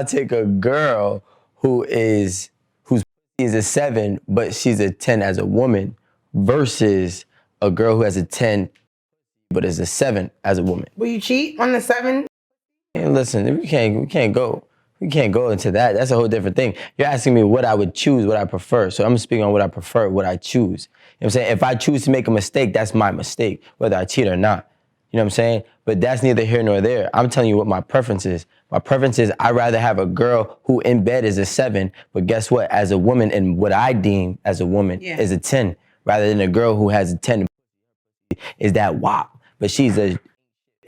I'll take a girl whose is a 7, but she's a 10 as a woman, versus a girl who has a 10, but is a 7 as a woman. Will you cheat on the 7? And listen, we can't go into that. That's a whole different thing. You're asking me what I would choose, what I prefer. So I'm speaking on what I prefer, what I choose. You know what I'm saying? If I choose to make a mistake, that's my mistake, whether I cheat or not. You know what I'm saying? But that's neither here nor there. I'm telling you what my preference is. My preference is I'd rather have a girl who in bed is a 7, but guess what? As a woman, and what I deem as a woman is a 10, rather than a girl who has a 10 is that wop, but she's a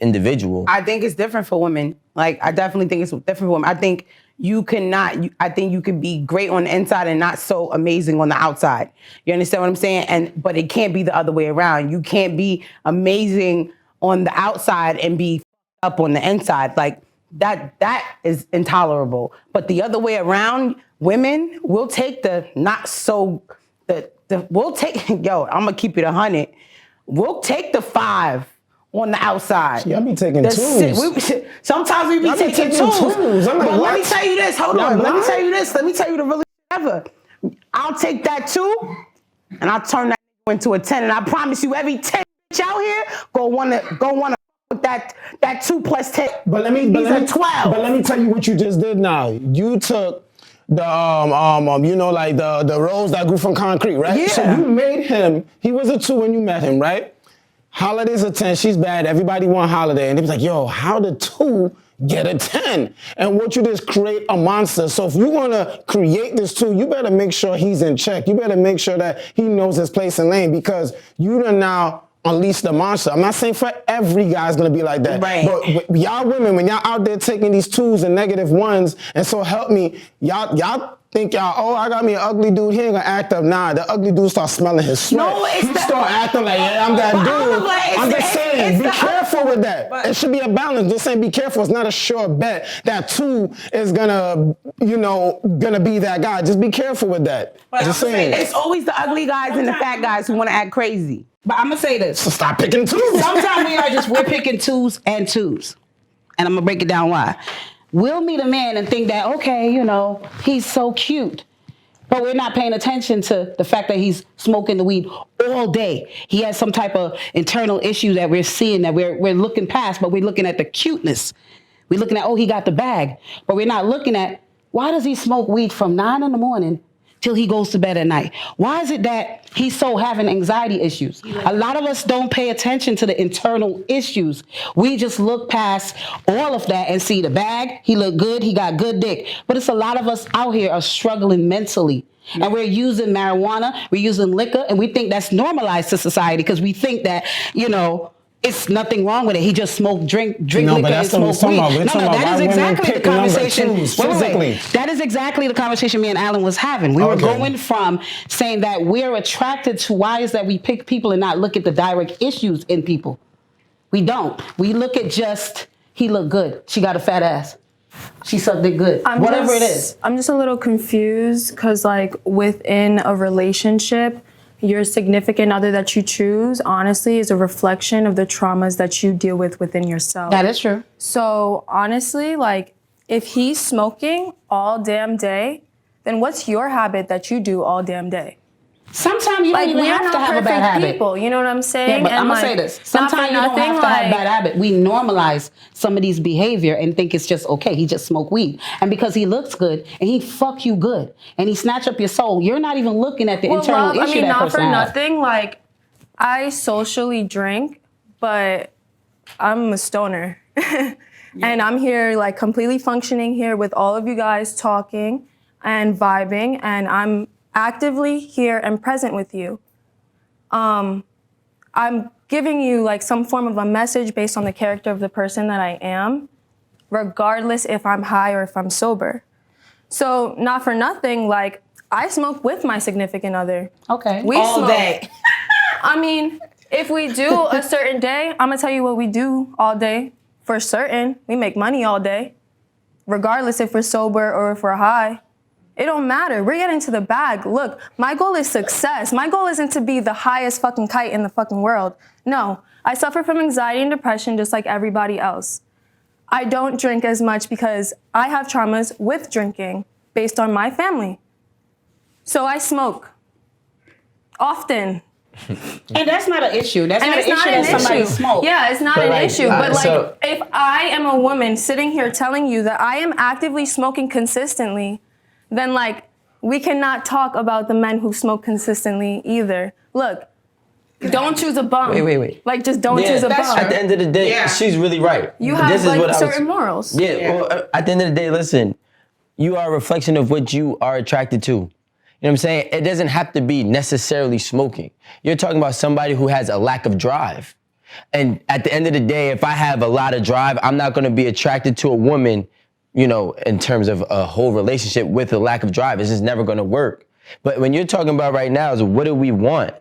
individual. I think it's different for women. Like, I definitely think it's different for women. I think you can be great on the inside and not so amazing on the outside. You understand what I'm saying? But it can't be the other way around. You can't be amazing on the outside and be up on the inside. Like, that is intolerable. But the other way around, women will take the not so, we'll take, I'm gonna keep it 100. We'll take the 5 on the outside. Yeah, I be taking 2s. Sometimes we be taking 2s. I'm like, but what? let me tell you this, hold on. Let me tell you this. Let me tell you the really ever. I'll take that 2 and I'll turn that into a 10. And I promise you, every 10 out here go wanna with that 2 plus 10. But let me 12. But let me tell you what you just did now. You took the you know, like the rose that grew from concrete, right? Yeah. So you made him, he was a 2 when you met him, right? Holiday's a 10, she's bad, everybody want Holiday. And he was like, yo, how did 2 get a 10? And what you did is create a monster. So if you want to create this 2, you better make sure he's in check. You better make sure that he knows his place in lane, because you done now unleash the monster. I'm not saying for every guy's gonna be like that. Right. But y'all women, when y'all out there taking these 2s and -1s, and so help me, y'all think I got me an ugly dude, he ain't gonna act up. Nah, the ugly dude start smelling his sweat. No, it's he start acting like, yeah, I'm that dude. I'm just saying, be careful with that. It should be a balance. Just saying, be careful. It's not a sure bet that 2 is gonna be that guy. Just be careful with that. But just saying. It's always the ugly guys and the fat guys who want to act crazy. But I'm gonna say this. So stop picking 2s. Sometimes we're picking 2s and 2s. And I'm gonna break it down why. We'll meet a man and think that, okay, you know, he's so cute. But we're not paying attention to the fact that he's smoking the weed all day. He has some type of internal issue that we're seeing, that we're looking past, but we're looking at the cuteness. We're looking at, oh, he got the bag. But we're not looking at, why does he smoke weed from 9 in the morning till he goes to bed at night? Why is it that he's so having anxiety issues? A lot of us don't pay attention to the internal issues. We just look past all of that and see the bag, he look good, he got good dick. But it's a lot of us out here are struggling mentally. And we're using marijuana, we're using liquor, and we think that's normalized to society because we think that, you know, it's nothing wrong with it. He just drink liquor and smoke weed. That is exactly the conversation. Wait. That is exactly the conversation me and Alan was having. We were going from saying that we're attracted to why is that we pick people and not look at the direct issues in people. We don't. We look at just, he looked good. She got a fat ass. She sucked it good. Whatever it is. I'm just a little confused because, like, within a relationship, your significant other that you choose, honestly, is a reflection of the traumas that you deal with within yourself. That is true. So, honestly, like, if he's smoking all damn day, then what's your habit that you do all damn day? Sometimes you don't even have to have a bad habit. People, you know what I'm saying? Yeah, but I'm going to say this. Sometimes you don't have to have a bad habit. We normalize somebody's behavior and think it's just okay. He just smoked weed. And because he looks good and he fuck you good and he snatch up your soul, you're not even looking at the internal issue that person has. Not for nothing, like, I socially drink, but I'm a stoner. And I'm here, like, completely functioning here with all of you guys talking and vibing, and I'm actively here and present with you. I'm giving you like some form of a message based on the character of the person that I am, regardless if I'm high or if I'm sober. So not for nothing, like I smoke with my significant other. Okay. We all smoke. Day. I mean, if we do a certain day, I'm gonna tell you what we do all day. For certain, we make money all day, regardless if we're sober or if we're high. It don't matter. We're getting to the bag. Look, my goal is success. My goal isn't to be the highest fucking kite in the fucking world. No, I suffer from anxiety and depression just like everybody else. I don't drink as much because I have traumas with drinking based on my family. So I smoke often. And that's not an issue. That's And not an it's issue not that an somebody issue. smokes. Yeah, it's not But an like, issue. But like, so- if I am a woman sitting here telling you that I am actively smoking consistently, then like, we cannot talk about the men who smoke consistently either. Look, don't choose a bum. Wait. Like, just don't Yeah, choose a bum. at the end of the day, Yeah. she's really right. You But have this is like what I was- certain morals. Yeah, well, at the end of the day, listen, you are a reflection of what you are attracted to. You know what I'm saying? It doesn't have to be necessarily smoking. You're talking about somebody who has a lack of drive. And at the end of the day, if I have a lot of drive, I'm not gonna be attracted to a woman, you know, in terms of a whole relationship with a lack of drive. It's just never gonna work. But when you're talking about right now is what do we want?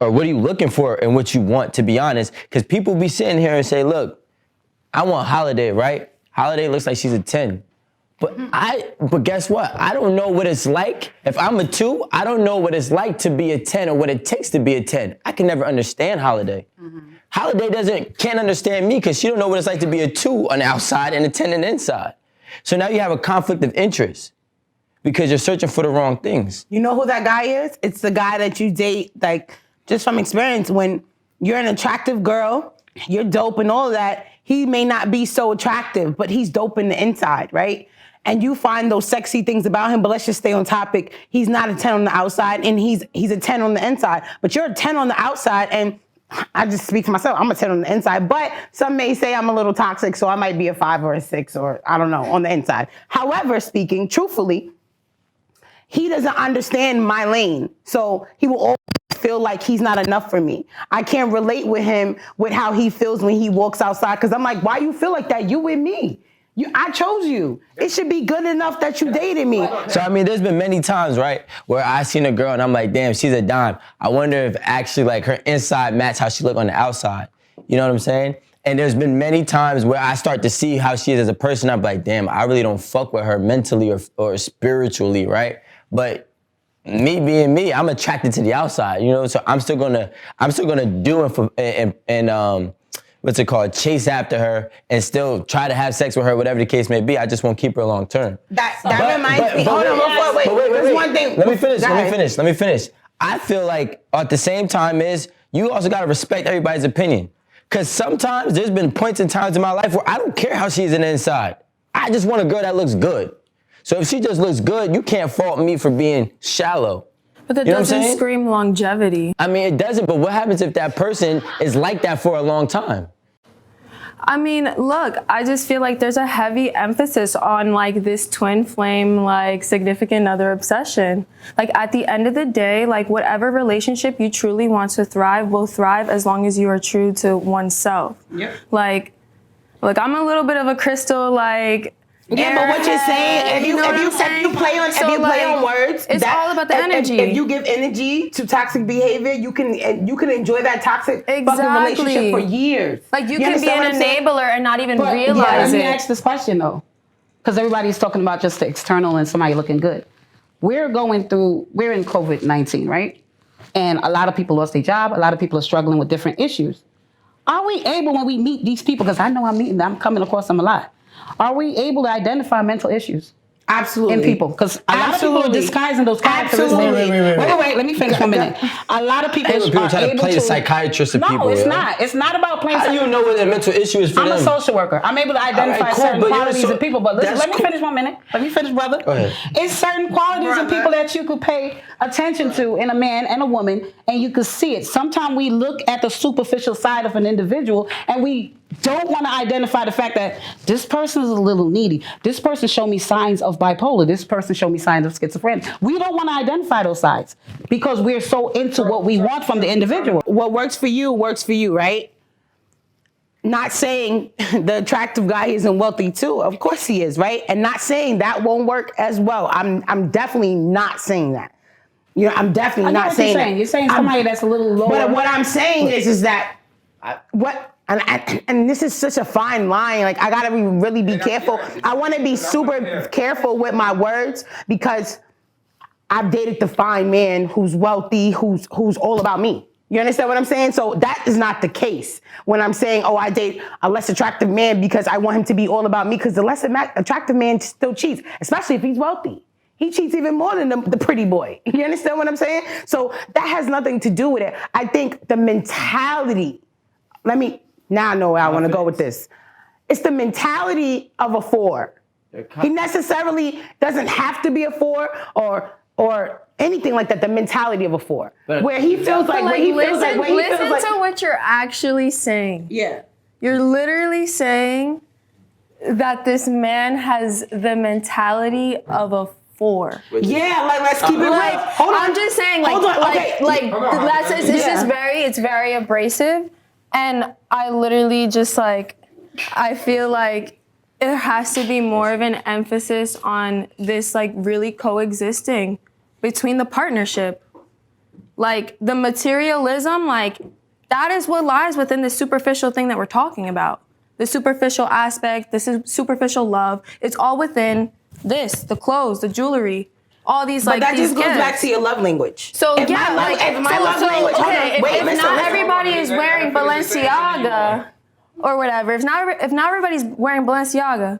Or what are you looking for and what you want, to be honest? Because people be sitting here and say, look, I want Holiday, right? Holiday looks like she's a 10. But guess what? I don't know what it's like. If I'm a 2, I don't know what it's like to be a 10 or what it takes to be a 10. I can never understand Holiday. Holiday can't understand me because she don't know what it's like to be a 2 on the outside and a 10 on the inside. So now you have a conflict of interest because you're searching for the wrong things. You know who that guy is? It's the guy that you date, like, just from experience. When you're an attractive girl, you're dope and all of that, he may not be so attractive, but he's dope in the inside, right? And you find those sexy things about him, but let's just stay on topic. He's not a 10 on the outside, and he's a 10 on the inside. But you're a 10 on the outside, and I just speak for myself, I'm a 10 on the inside, but some may say I'm a little toxic, so I might be a 5 or a 6, or I don't know, on the inside. However, speaking truthfully, he doesn't understand my lane. So he will always feel like he's not enough for me. I can't relate with him with how he feels when he walks outside, because I'm like, why you feel like that? You with me. I chose you. It should be good enough that you dated me. So, I mean, there's been many times, right, where I seen a girl and I'm like, damn, she's a dime. I wonder if actually, like, her inside match how she look on the outside. You know what I'm saying? And there's been many times where I start to see how she is as a person. I'm like, damn, I really don't fuck with her mentally or spiritually, right? But me being me, I'm attracted to the outside, you know? So I'm still gonna do it for, and what's it called, chase after her and still try to have sex with her, whatever the case may be. I just won't keep her long term. That reminds me. Hold on, wait. There's one thing. Let me finish. I feel like at the same time you also gotta respect everybody's opinion. Cause sometimes there's been points in times in my life where I don't care how she's in the inside. I just want a girl that looks good. So if she just looks good, you can't fault me for being shallow. But that You know what I'm doesn't saying? scream longevity. I mean, it doesn't, but what happens if that person is like that for a long time? I mean, look, I just feel like there's a heavy emphasis on like this twin flame, like significant other obsession. Like at the end of the day, like whatever relationship you truly want to thrive will thrive as long as you are true to oneself. Yeah. Like, look, I'm a little bit of a crystal, like. Yeah, but what you're saying, if you play on words, it's all about the energy. If you give energy to toxic behavior, you can enjoy that toxic fucking relationship for years. Like you can be an enabler and not even realize Let me it. ask this question though, because everybody's talking about just the external and somebody looking good. We're in COVID-19, right? And a lot of people lost their job. A lot of people are struggling with different issues. Are we able, when we meet these people, because I know I'm coming across them a lot, are we able to identify mental issues? Absolutely. In people, because a lot of people are disguising those characteristics. Wait, let me finish 1 minute. A lot of people, People try to play the psychiatrist of people. No, it's not. It's not about playing. How do you know what a mental issue is for I'm them? a social worker. I'm able to identify certain qualities in people. But listen, let me finish 1 minute. Let me finish, brother. Go ahead. It's certain qualities in people that you could pay attention to in a man and a woman, and you could see it. Sometimes we look at the superficial side of an individual, and we don't want to identify the fact that this person is a little needy. This person showed me signs of bipolar. This person showed me signs of schizophrenia. We don't want to identify those sides because we're so into what we want from the individual. What works for you, right? Not saying the attractive guy isn't wealthy too. Of course he is, right? And not saying that won't work as well. I'm definitely not saying that. You know, I'm definitely not saying that. You're saying somebody that's a little lower. But what I'm saying is that and this is such a fine line. Like I gotta really be careful. I want to be super careful with my words because I've dated the fine man who's wealthy, who's all about me. You understand what I'm saying? So that is not the case when I'm saying, oh, I date a less attractive man because I want him to be all about me, because the less attractive man still cheats, especially if he's wealthy. He cheats even more than the pretty boy. You understand what I'm saying? So that has nothing to do with it. I think the mentality, now I know where I want to go with this. It's the mentality of a 4. He necessarily doesn't have to be a 4 or anything like that. The mentality of a 4, where he feels like, listen to what you're actually saying. Yeah, you're literally saying that this man has the mentality of a 4. Yeah, like let's keep it real. Hold on. I'm just saying, it's very abrasive, and I literally just I feel like there has to be more of an emphasis on this really coexisting between the partnership. Like the materialism, that is what lies within the superficial thing that we're talking about. The superficial aspect, this is superficial love. It's all within this, the clothes, the jewelry, all these but that these just goes gifts. back to your love language. So if not everybody is wearing Balenciaga or whatever, if not everybody's wearing Balenciaga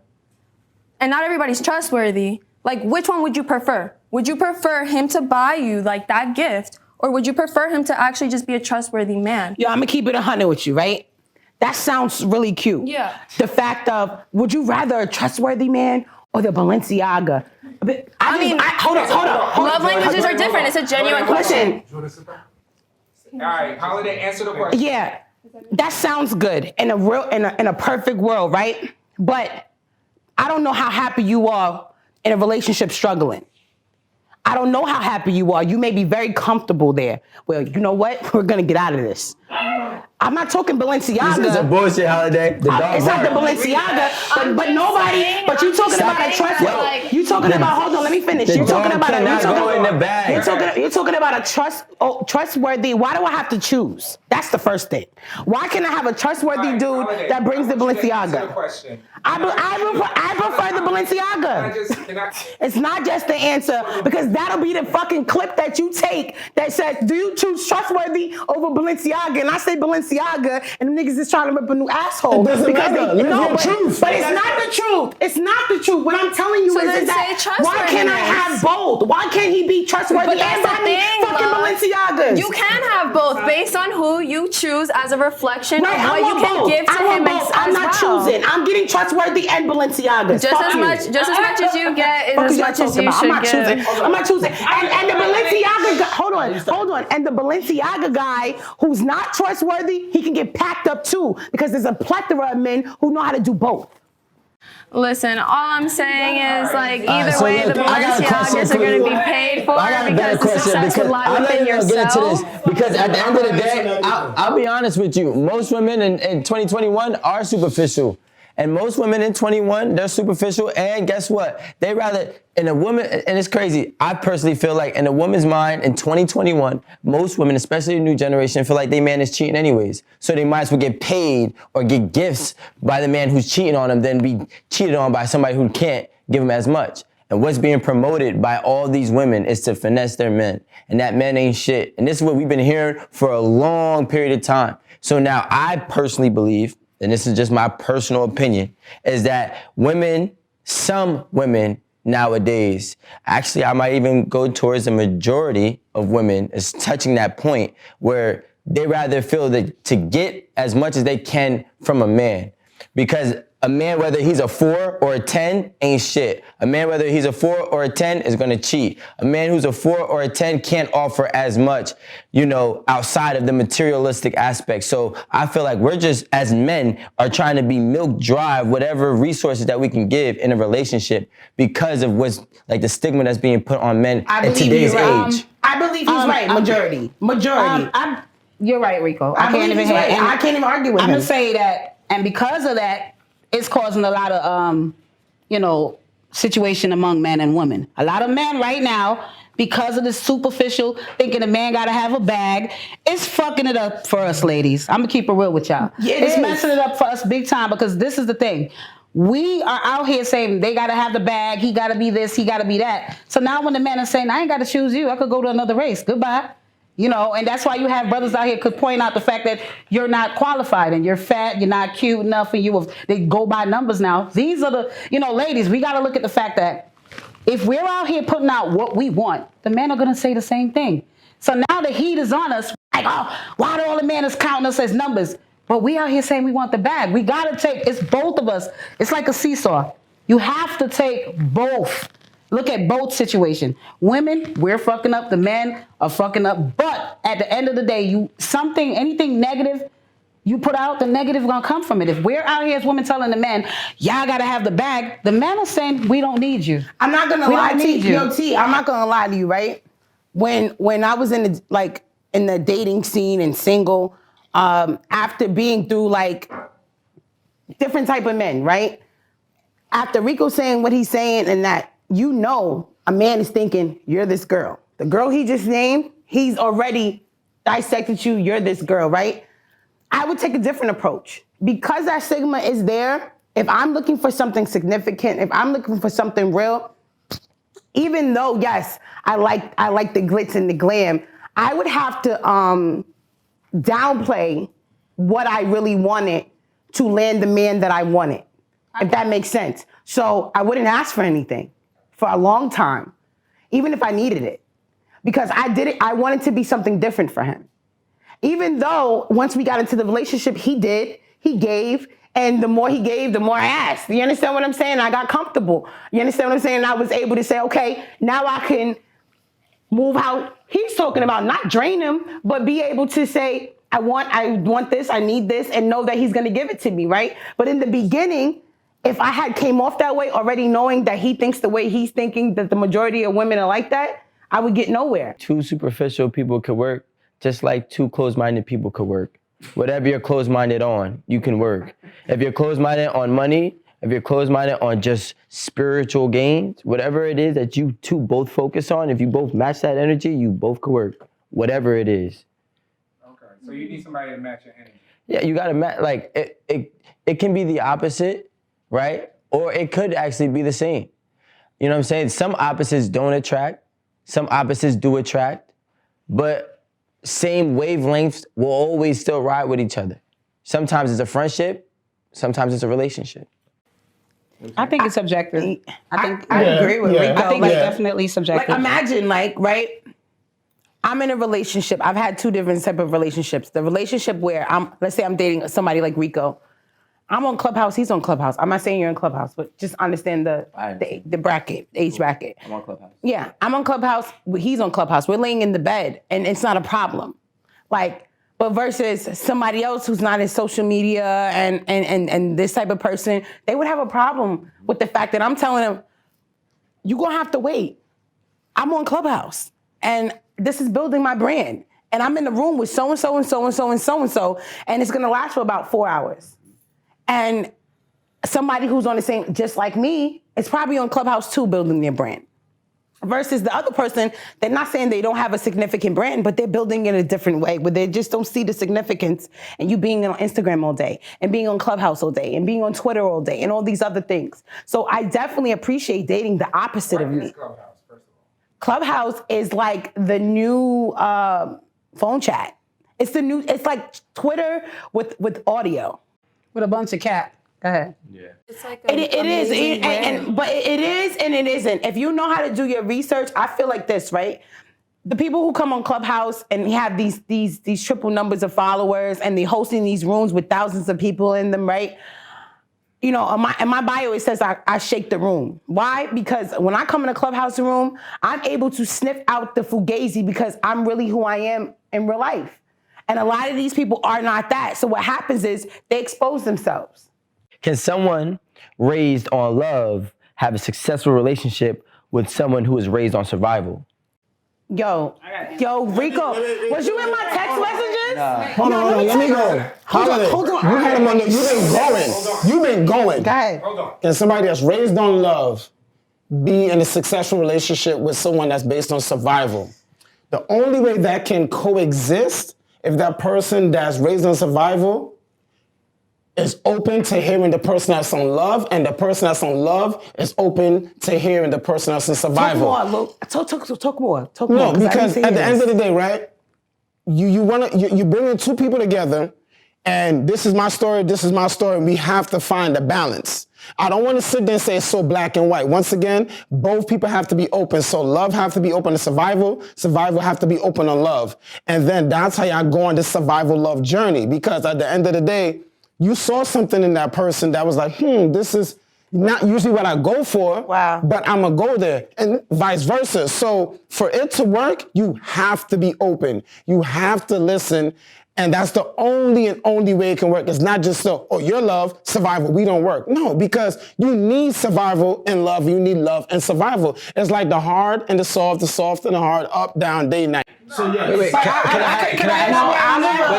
and not everybody's trustworthy, which one would you prefer? Would you prefer him to buy you that gift, or would you prefer him to actually just be a trustworthy man? Yo, I'm gonna keep it 100 with you, right? That sounds really cute. Yeah. The fact of, would you rather a trustworthy man or the Balenciaga? Hold on. Love languages are different. It's a genuine question. Listen. All right, Holiday, answer the question. Yeah, that sounds good in a perfect world, right? But I don't know how happy you are in a relationship struggling. I don't know how happy you are. You may be very comfortable there. Well, you know what? We're gonna get out of this. I'm not talking Balenciaga. This is a bullshit holiday. It's not the Balenciaga, but nobody. But you talking about a trust. You talking about? Hold on, let me finish. You're talking about You're talking about a trustworthy. Why do I have to choose? That's the first thing. Why can't I have a trustworthy dude that brings the Balenciaga? I prefer the Balenciaga. It's not just the answer, because that'll be the fucking clip that you take that says, do you choose trustworthy over Balenciaga? And I say Balenciaga, and the niggas is trying to rip a new asshole. It doesn't matter. But it's not the truth. It's not the truth. What I'm telling you is that why can't I have both? Why can't he be trustworthy and buy me fucking Balenciagas? You can have both based on who you choose as a reflection of what you can give to him as well. I'm not choosing. I'm getting trustworthy and Balenciagas. Just as much as you get is as much as you should give. I'm not choosing. And the Balenciaga guy, hold on. And the Balenciaga guy who's not trustworthy, he can get packed up too, because there's a plethora of men who know how to do both. Listen, all I'm saying is either way, the Balenciagas are going to be paid for because the success will lie within yourself. Because at the end of the day, I'll be honest with you. Most women in 2021 are superficial. And most women in 21, they're superficial. And guess what? They rather, in a woman, and it's crazy, I personally feel like in a woman's mind in 2021, most women, especially the new generation, feel like their man is cheating anyways. So they might as well get paid or get gifts by the man who's cheating on them than be cheated on by somebody who can't give them as much. And what's being promoted by all these women is to finesse their men. And that men ain't shit. And this is what we've been hearing for a long period of time. So now I personally believe, and this is just my personal opinion, is that some women nowadays, actually I might even go towards the majority of women is touching that point where they rather feel that to get as much as they can from a man. Because a man, whether he's a 4 or a 10, ain't shit. A man, whether he's a 4 or a 10, is gonna cheat. A man who's a 4 or a 10 can't offer as much, outside of the materialistic aspect. So I feel like we're just, as men, are trying to be milk dry whatever resources that we can give in a relationship because of what's the stigma that's being put on men in today's age. I believe he's right. Majority. You're right, Rico. I can't even argue with him. I'm gonna say that, and because of that, it's causing a lot of, situation among men and women. A lot of men right now, because of this superficial thinking a man gotta have a bag, it's fucking it up for us ladies. I'm gonna keep it real with y'all. Yeah, it's messing it up for us big time, because this is the thing. We are out here saying they gotta have the bag, he gotta be this, he gotta be that. So now when the man is saying, I ain't gotta choose you, I could go to another race, goodbye. You know, and that's why you have brothers out here could point out the fact that you're not qualified and you're fat, you're not cute enough, and they go by numbers now. These are the, ladies, we got to look at the fact that if we're out here putting out what we want, the men are going to say the same thing. So now the heat is on us. Like, oh, why do all the men is counting us as numbers? But we out here saying we want the bag. We got to take, it's both of us. It's like a seesaw. You have to take both. Look at both situations. Women, we're fucking up. The men are fucking up. But at the end of the day, anything negative you put out, the negative gonna come from it. If we're out here as women telling the men, y'all gotta have the bag, the men are saying, we don't need you. I'm not gonna lie to you. T, I'm not gonna lie to you, right? When I was in the dating scene and single, after being through like different type of men, right? After Rico saying what he's saying and that, a man is thinking, you're this girl. The girl he just named, he's already dissected you, you're this girl, right? I would take a different approach. Because that stigma is there, if I'm looking for something significant, if I'm looking for something real, even though, yes, I like the glitz and the glam, I would have to downplay what I really wanted to land the man that I wanted, if that makes sense. So I wouldn't ask for anything for a long time, even if I needed it. Because I wanted to be something different for him. Even though once we got into the relationship, he gave, and the more he gave, the more I asked. You understand what I'm saying? I got comfortable. You understand what I'm saying? I was able to say, okay, now I can move how he's talking about, not drain him, but be able to say, I want this, I need this, and know that he's gonna give it to me, right? But in the beginning, if I had came off that way already knowing that he thinks the way he's thinking, that the majority of women are like that, I would get nowhere. Two superficial people could work just like two closed-minded people could work. Whatever you're closed-minded on, you can work. If you're closed-minded on money, if you're closed-minded on just spiritual gains, whatever it is that you two both focus on, if you both match that energy, you both could work. Whatever it is. Okay, so you need somebody to match your energy. Yeah, you gotta match, like, it can be the opposite, right? Or it could actually be the same. You know what I'm saying? Some opposites don't attract, some opposites do attract, but same wavelengths will always still ride with each other. Sometimes it's a friendship, sometimes it's a relationship. I think it's subjective. I agree with Rico. I think it's definitely subjective. Like imagine, right? I'm in a relationship. I've had two different type of relationships. The relationship where let's say I'm dating somebody like Rico. I'm on Clubhouse, he's on Clubhouse. I'm not saying you're in Clubhouse, but just understand the bracket, the age bracket. I'm on Clubhouse. Yeah, I'm on Clubhouse, he's on Clubhouse. We're laying in the bed, and it's not a problem. Like, but versus somebody else who's not in social media and this type of person, they would have a problem with the fact that I'm telling them, you're gonna have to wait. I'm on Clubhouse, and this is building my brand. And I'm in the room with so-and-so and so-and-so and so-and-so, and it's gonna last for about 4 hours. And somebody who's on the same, just like me, is probably on Clubhouse too, building their brand. Versus the other person, they're not saying they don't have a significant brand, but they're building it a different way, where they just don't see the significance in you being on Instagram all day, and being on Clubhouse all day, and being on Twitter all day, and all these other things. So I definitely appreciate dating the opposite of me. Clubhouse, first of all? Clubhouse is like the new phone chat. It's like Twitter with audio. With a bunch of cat. Go ahead. Yeah. It's like It is, but it is and it isn't. If you know how to do your research, I feel like this, right? The people who come on Clubhouse and have these triple numbers of followers, and they hosting these rooms with thousands of people in them, right? You know, in my bio, it says I shake the room. Why? Because when I come in a Clubhouse room, I'm able to sniff out the fugazi because I'm really who I am in real life. And a lot of these people are not that. So what happens is they expose themselves. Can someone raised on love have a successful relationship with someone who is raised on survival? Yo, Rico, was you in my text messages? Hold on, let me go. Hold on. You had him on you've been going. Go ahead. Hold on. Can somebody that's raised on love be in a successful relationship with someone that's based on survival? The only way that can coexist if that person that's raised on survival is open to hearing the person that's on love, and the person that's on love is open to hearing the person that's in survival. Talk more. Talk No, more. because at the end of the day, right? you bringing two people together, and this is my story, this is my story. We have to find a balance. I don't want to sit there and say it's so black and white. Once again, both people have to be open. So love have to be open to survival. Survival have to be open to love. And then that's how y'all go on this survival love journey. Because at the end of the day, you saw something in that person that was like, this is not usually what I go for, but I'm going to go there, and vice versa. So for it to work, you have to be open. You have to listen, and that's the only way it can work. It's not just your love, survival, we don't work. No, because you need survival and love. You need love and survival. It's like the hard and the soft and the hard, up, down, day, night. So yeah, Wait, can I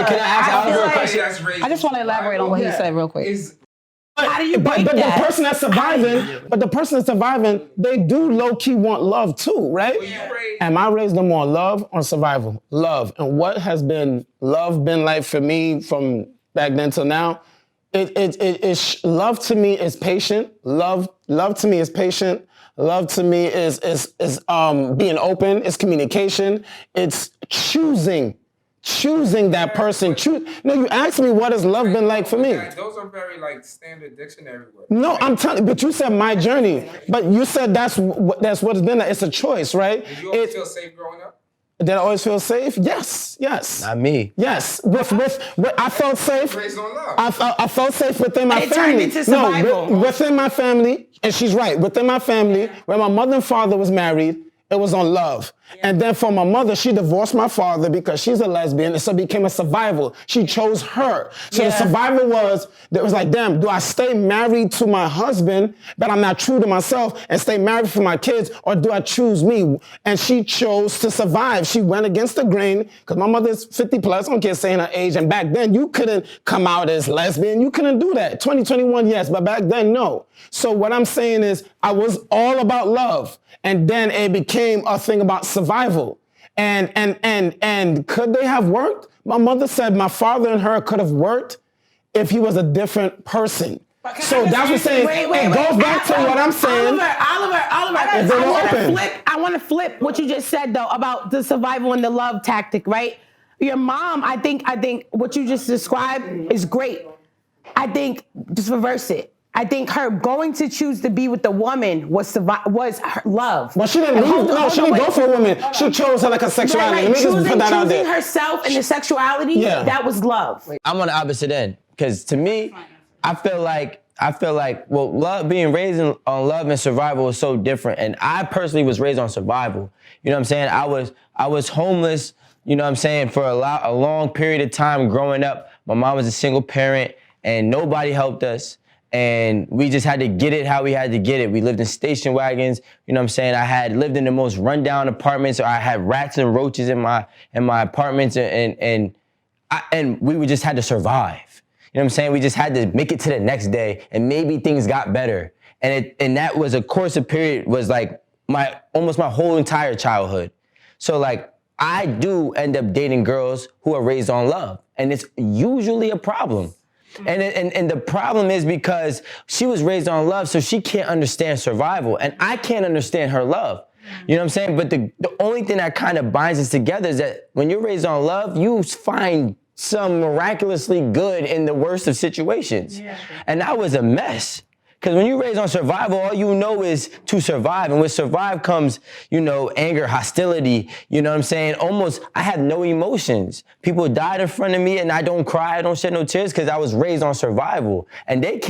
ask Oliver a question? I just want to elaborate on what he said real quick. How do you break but that? the person that's surviving, they do low-key want love too, right? Am I raised them on love or survival? Love. And what has love been like for me from back then till now? Love to me is patient. Love to me is patient. Love to me is being open. It's communication. It's choosing that person. No, you asked me what has love been like for me. Those are very like standard dictionary words. No, I'm telling you, but you said my journey. But you said that's what it's been like. It's a choice, right? Did you always feel safe growing up? Did I always feel safe? Yes. Not me. Yes. With I felt safe. Raised on love. I felt safe within my It turned family. into survival. No, within my family, and she's right. Within my family, when my mother and father was married, it was on love. And then for my mother, she divorced my father because she's a lesbian, and so it became a survival. She chose her. So the survival was like, damn, do I stay married to my husband, but I'm not true to myself, and stay married for my kids, or do I choose me? And she chose to survive. She went against the grain, because my mother's 50 plus, I don't care saying her age, and back then you couldn't come out as lesbian. You couldn't do that. 2021, yes, but back then, no. So what I'm saying is, I was all about love. And then it became a thing about survival. And could they have worked? My mother said my father and her could have worked if he was a different person. So that's what I'm saying. It goes back to what I'm saying. Oliver, I want to flip what you just said though about the survival and the love tactic, right? Your mom, I think what you just described is great. I think just reverse it. I think her going to choose to be with the woman was her love. But she didn't she didn't go for a woman. She chose her like a sexuality. Let me just put that out there. Choosing herself and the sexuality, that was love. I'm on the opposite end. Because to me, I feel like, love, being raised on love and survival is so different. And I personally was raised on survival. You know what I'm saying? I was homeless, you know what I'm saying, for a long period of time growing up. My mom was a single parent and nobody helped us. And we just had to get it how we had to get it. We lived in station wagons, you know what I'm saying? I had lived in the most rundown apartments. I had rats and roaches in my apartments, and we just had to survive. You know what I'm saying? We just had to make it to the next day, and maybe things got better. And that was a course of period, was like almost my whole entire childhood. So like, I do end up dating girls who are raised on love, and it's usually a problem. And the problem is because she was raised on love, so she can't understand survival, and I can't understand her love. You know what I'm saying? But the only thing that kind of binds us together is that when you're raised on love, you find some miraculously good in the worst of situations. Yeah. And that was a mess. Because when you're raised on survival, all you know is to survive. And with survive comes, anger, hostility, you know what I'm saying? Almost, I have no emotions. People died in front of me and I don't cry, I don't shed no tears because I was raised on survival. And they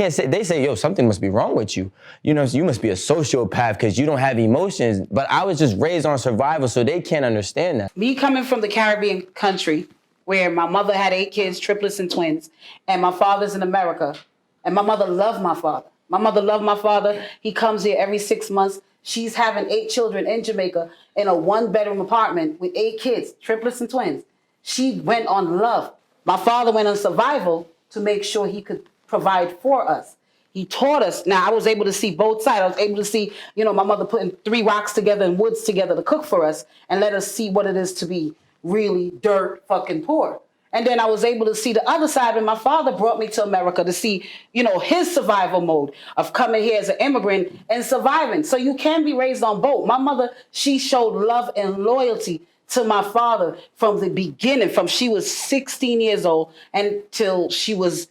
say, yo, something must be wrong with you. You must be a sociopath because you don't have emotions. But I was just raised on survival, so they can't understand that. Me coming from the Caribbean country where my mother had 8 kids, triplets and twins, and my father's in America, and my mother loved my father. My mother loved my father. He comes here every 6 months. She's having 8 children in Jamaica in a 1-bedroom apartment with 8 kids, triplets and twins. She went on love. My father went on survival to make sure he could provide for us. He taught us. Now, I was able to see both sides. I was able to see, my mother putting 3 rocks together and woods together to cook for us and let us see what it is to be really dirt fucking poor. And then I was able to see the other side when my father brought me to America to see, his survival mode of coming here as an immigrant and surviving. So you can be raised on both. My mother, she showed love and loyalty to my father from the beginning, from she was 16 years old until she was,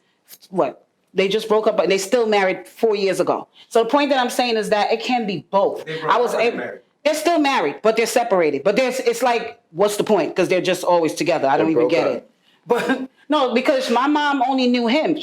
what? They just broke up, but they still married 4 years ago. So the point that I'm saying is that it can be both. They broke up or they're married? They're still married, but they're separated. But it's like, what's the point? Because they're just always together. I don't even get it. But no, because my mom only knew him.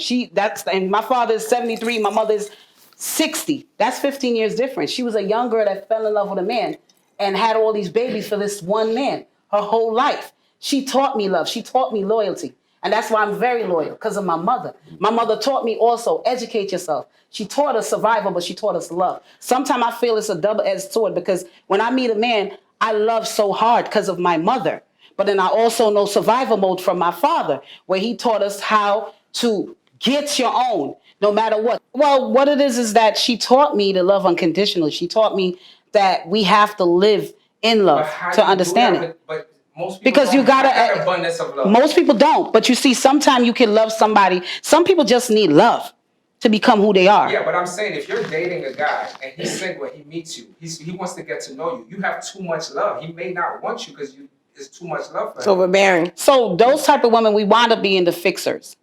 And my father is 73, my mother's 60. That's 15 years difference. She was a young girl that fell in love with a man and had all these babies for this one man her whole life. She taught me love. She taught me loyalty. And that's why I'm very loyal, because of my mother. My mother taught me also, educate yourself. She taught us survival, but she taught us love. Sometimes I feel it's a double-edged sword, because when I meet a man, I love so hard because of my mother. But then I also know survival mode from my father, where he taught us how to get your own, no matter what. Well, what it is that she taught me to love unconditionally. She taught me that we have to live in love to understand it. But most people Because you don't have that gotta, abundance of love. most people don't. But you see, sometimes you can love somebody. Some people just need love to become who they are. Yeah, but I'm saying if you're dating a guy and he's single and he meets you, he wants to get to know you. You have too much love. He may not want you because it's too much love for him. It's overbearing. So those type of women, we wind up being the fixers.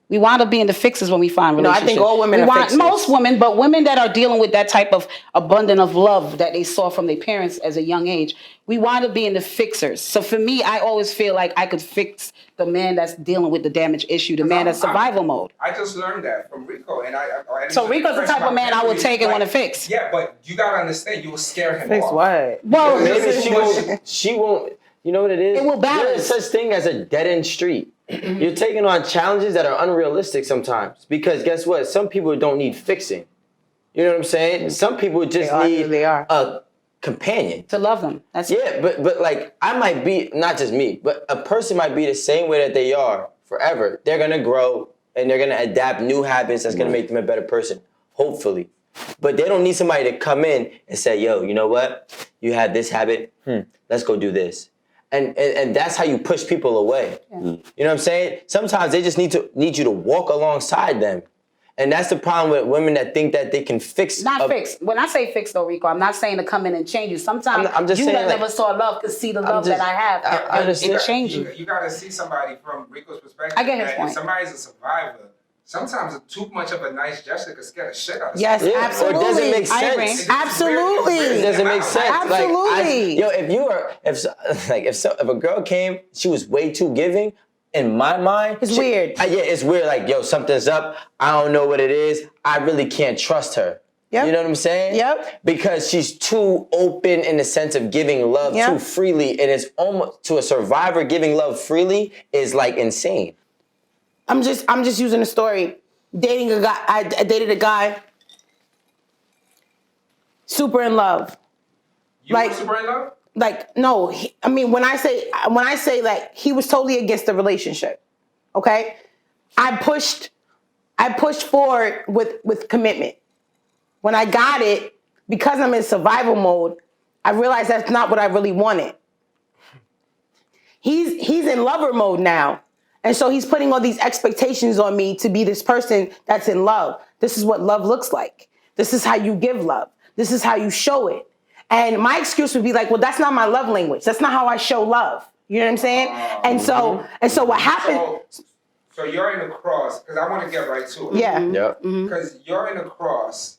We wind up being the fixers when we find No, I relationships. think all women are fixers. Most women, but women that are dealing with that type of abundance of love that they saw from their parents as a young age, we wind up being the fixers. So for me, I always feel like I could fix the man that's dealing with the damage issue, the man that's survival mode. I just learned that from Rico, and I So Rico's the type of man I would take and want to fix. Yeah, but you gotta understand, you will scare him Fix off. what? Well, Maybe she won't, you know what it is? It will balance. There's such thing as a dead-end street. You're taking on challenges that are unrealistic sometimes. Because guess what? Some people don't need fixing. You know what I'm saying? Some people just need a companion. to love them. That's Yeah, but like I might be, not just me, but a person might be the same way that they are forever. They're gonna grow and they're gonna adapt new habits that's gonna make them a better person, hopefully. But they don't need somebody to come in and say, yo, you know what? You had this habit, let's go do this. And that's how you push people away. Yeah. You know what I'm saying? Sometimes they just need you to walk alongside them. And that's the problem with women that think that they can fix. fix. When I say fix though, Rico, I'm not saying to come in and change you. Sometimes I'm just you saying, that like, never saw love could see the love that I have. I understand. It change you. You gotta see somebody from Rico's perspective. I get his that point. If somebody's a survivor, sometimes too much of a nice gesture could scare the shit out of Yes, somebody. absolutely. Or it doesn't make I agree. sense. Absolutely. It doesn't make sense. Absolutely. If a girl came, she was way too giving. In my mind, It's weird. It's weird. Like, yo, something's up. I don't know what it is. I really can't trust her. Yep. You know what I'm saying? Yep. Because she's too open in the sense of giving love too freely, and it's almost to a survivor giving love freely is like insane. I'm just using a story. Dating a guy. I dated a guy. Super in love. You were super in love? Like, no, when I say like he was totally against the relationship. Okay? I pushed forward with commitment. When I got it, because I'm in survival mode, I realized that's not what I really wanted. He's in lover mode now. And so he's putting all these expectations on me to be this person that's in love. This is what love looks like. This is how you give love. This is how you show it. And my excuse would be like, well, that's not my love language. That's not how I show love. You know what I'm saying? And so what happened? So you're in a cross, because I want to get right to it. Yeah. Yep. Because you're in a cross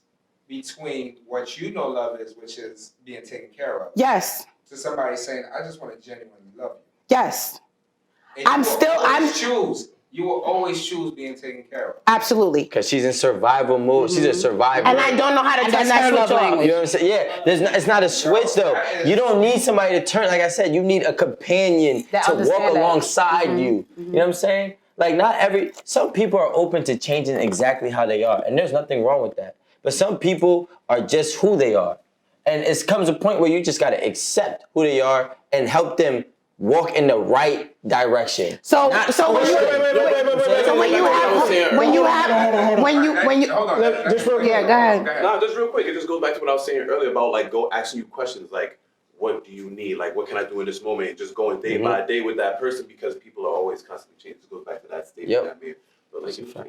between what you know love is, which is being taken care of, Yes. to somebody saying, I just want to genuinely love you. Yes. And you will always choose being taken care of. Absolutely. Because she's in survival mode. She's a survivor. And I don't know how to turn that's that her switch love off. language. You know what I'm saying? Yeah, it's not a switch though. You don't need somebody to turn. Like I said, you need a companion That to walk understand that. alongside you. You know what I'm saying? Like some people are open to changing exactly how they are, and there's nothing wrong with that. But some people are just who they are, and it comes a point where you just gotta accept who they are and help them walk in the right direction. So Not- when you Hold on. Just real quick. Yeah, go ahead. No, just real quick. It just goes back to what I was saying earlier about like asking you questions like, what do you need? Like, what can I do in this moment? And just going day by day with that person because people are always constantly changing. It goes back to that statement Yep. that made. But like, you know,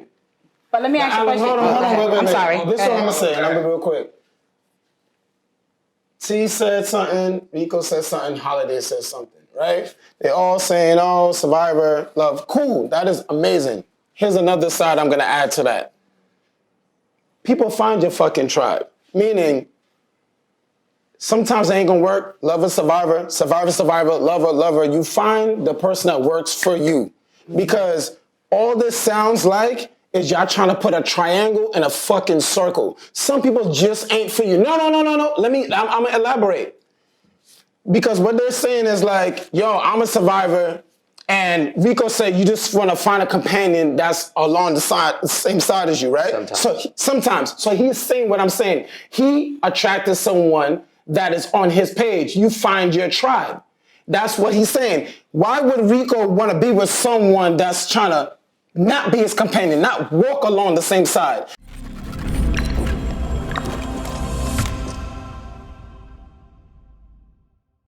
But let me ask you a question. Hold on, wait. I'm sorry. This is what I'm gonna say, and I'm gonna be real quick. T said something, Rico said something, Holiday said something, right? They all saying, oh, survivor, love. Cool, that is amazing. Here's another side I'm gonna add to that. People find your fucking tribe. Meaning, sometimes it ain't gonna work. Lover, survivor, survivor, survivor, lover, lover. You find the person that works for you. Because all this sounds like is y'all trying to put a triangle in a fucking circle. Some people just ain't for you. No. I'm gonna elaborate. Because what they're saying is like, yo, I'm a survivor, and Rico said you just want to find a companion that's along the same side as you, right? Sometimes. So he's saying what I'm saying. He attracted someone that is on his page. You find your tribe. That's what he's saying. Why would Rico want to be with someone that's trying to not be his companion, not walk along the same side?